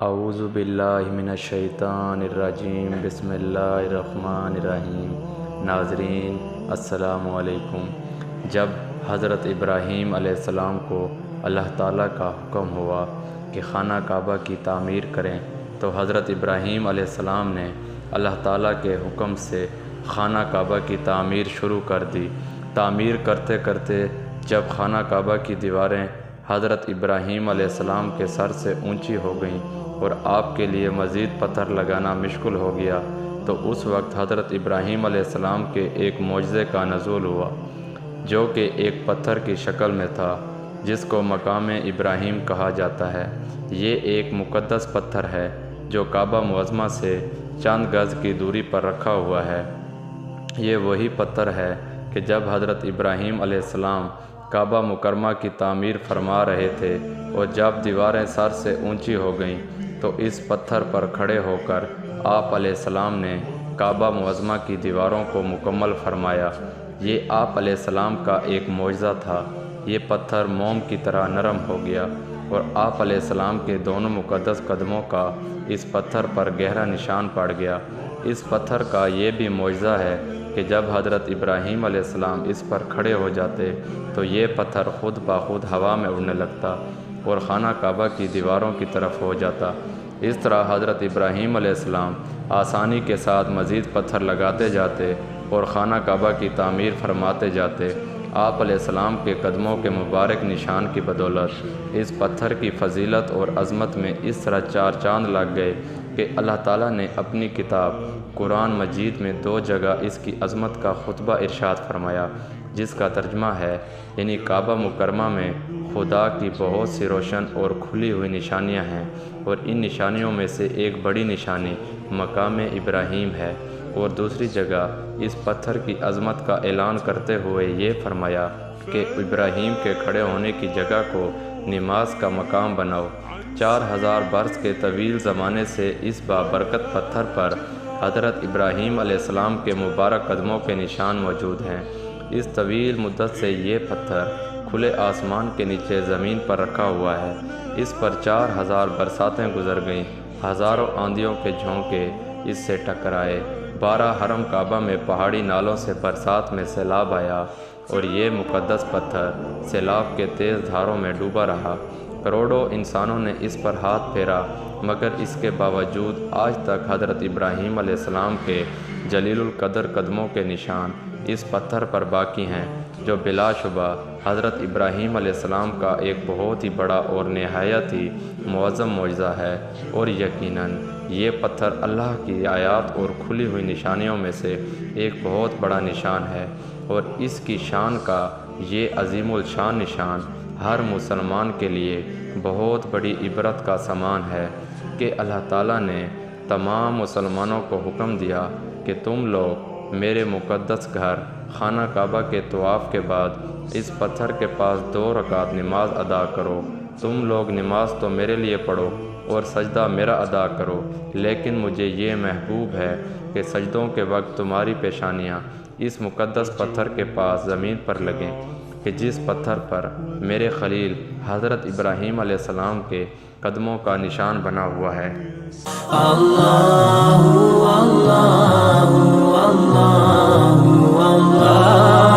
اعوذ باللہ من الشیطان الرجیم، بسم اللہ الرحمن الرحیم۔ ناظرین السلام علیکم۔ جب حضرت ابراہیم علیہ السلام کو اللہ تعالیٰ کا حکم ہوا کہ خانہ کعبہ کی تعمیر کریں تو حضرت ابراہیم علیہ السلام نے اللہ تعالیٰ کے حکم سے خانہ کعبہ کی تعمیر شروع کر دی۔ تعمیر کرتے کرتے جب خانہ کعبہ کی دیواریں حضرت ابراہیم علیہ السلام کے سر سے اونچی ہو گئیں اور آپ کے لیے مزید پتھر لگانا مشکل ہو گیا تو اس وقت حضرت ابراہیم علیہ السلام کے ایک معجزے کا نزول ہوا، جو کہ ایک پتھر کی شکل میں تھا، جس کو مقام ابراہیم کہا جاتا ہے۔ یہ ایک مقدس پتھر ہے جو کعبہ معظمہ سے چند گز کی دوری پر رکھا ہوا ہے۔ یہ وہی پتھر ہے کہ جب حضرت ابراہیم علیہ السلام کعبہ مکرمہ کی تعمیر فرما رہے تھے اور جب دیواریں سر سے اونچی ہو گئیں تو اس پتھر پر کھڑے ہو کر آپ علیہ السلام نے کعبہ معظمہ کی دیواروں کو مکمل فرمایا۔ یہ آپ علیہ السلام کا ایک معجزہ تھا۔ یہ پتھر موم کی طرح نرم ہو گیا اور آپ علیہ السلام کے دونوں مقدس قدموں کا اس پتھر پر گہرا نشان پڑ گیا۔ اس پتھر کا یہ بھی معجزہ ہے کہ جب حضرت ابراہیم علیہ السلام اس پر کھڑے ہو جاتے تو یہ پتھر خود بخود ہوا میں اڑنے لگتا اور خانہ کعبہ کی دیواروں کی طرف ہو جاتا۔ اس طرح حضرت ابراہیم علیہ السلام آسانی کے ساتھ مزید پتھر لگاتے جاتے اور خانہ کعبہ کی تعمیر فرماتے جاتے۔ آپ علیہ السلام کے قدموں کے مبارک نشان کی بدولت اس پتھر کی فضیلت اور عظمت میں اس طرح چار چاند لگ گئے کہ اللہ تعالیٰ نے اپنی کتاب قرآن مجید میں 2 جگہ اس کی عظمت کا خطبہ ارشاد فرمایا، جس کا ترجمہ ہے، یعنی کعبہ مکرمہ میں خدا کی بہت سی روشن اور کھلی ہوئی نشانیاں ہیں اور ان نشانیوں میں سے ایک بڑی نشانی مقام ابراہیم ہے، اور دوسری جگہ اس پتھر کی عظمت کا اعلان کرتے ہوئے یہ فرمایا کہ ابراہیم کے کھڑے ہونے کی جگہ کو نماز کا مقام بناؤ۔ 4000 برس کے طویل زمانے سے اس بابرکت پتھر پر حضرت ابراہیم علیہ السلام کے مبارک قدموں کے نشان موجود ہیں۔ اس طویل مدت سے یہ پتھر کھلے آسمان کے نیچے زمین پر رکھا ہوا ہے۔ اس پر 4000 برساتیں گزر گئیں، ہزاروں آندھیوں کے جھونکے اس سے ٹکرائے، 12 حرم کعبہ میں پہاڑی نالوں سے برسات میں سیلاب آیا اور یہ مقدس پتھر سیلاب کے تیز دھاروں میں ڈوبا رہا۔ کروڑوں انسانوں نے اس پر ہاتھ پھیرا، مگر اس کے باوجود آج تک حضرت ابراہیم علیہ السلام کے جلیل القدر قدموں کے نشان اس پتھر پر باقی ہیں، جو بلا شبہ حضرت ابراہیم علیہ السلام کا ایک بہت ہی بڑا اور نہایت ہی معظم معجزہ ہے۔ اور یقیناً یہ پتھر اللہ کی آیات اور کھلی ہوئی نشانیوں میں سے ایک بہت بڑا نشان ہے، اور اس کی شان کا یہ عظیم الشان نشان ہر مسلمان کے لیے بہت بڑی عبرت کا سامان ہے کہ اللہ تعالیٰ نے تمام مسلمانوں کو حکم دیا کہ تم لوگ میرے مقدس گھر خانہ کعبہ کے طواف کے بعد اس پتھر کے پاس 2 رکعت نماز ادا کرو۔ تم لوگ نماز تو میرے لیے پڑھو اور سجدہ میرا ادا کرو، لیکن مجھے یہ محبوب ہے کہ سجدوں کے وقت تمہاری پیشانیاں اس مقدس پتھر کے پاس زمین پر لگیں کہ جس پتھر پر میرے خلیل حضرت ابراہیم علیہ السلام کے قدموں کا نشان بنا ہوا ہے۔ اللہ اللہ اللہ اللہ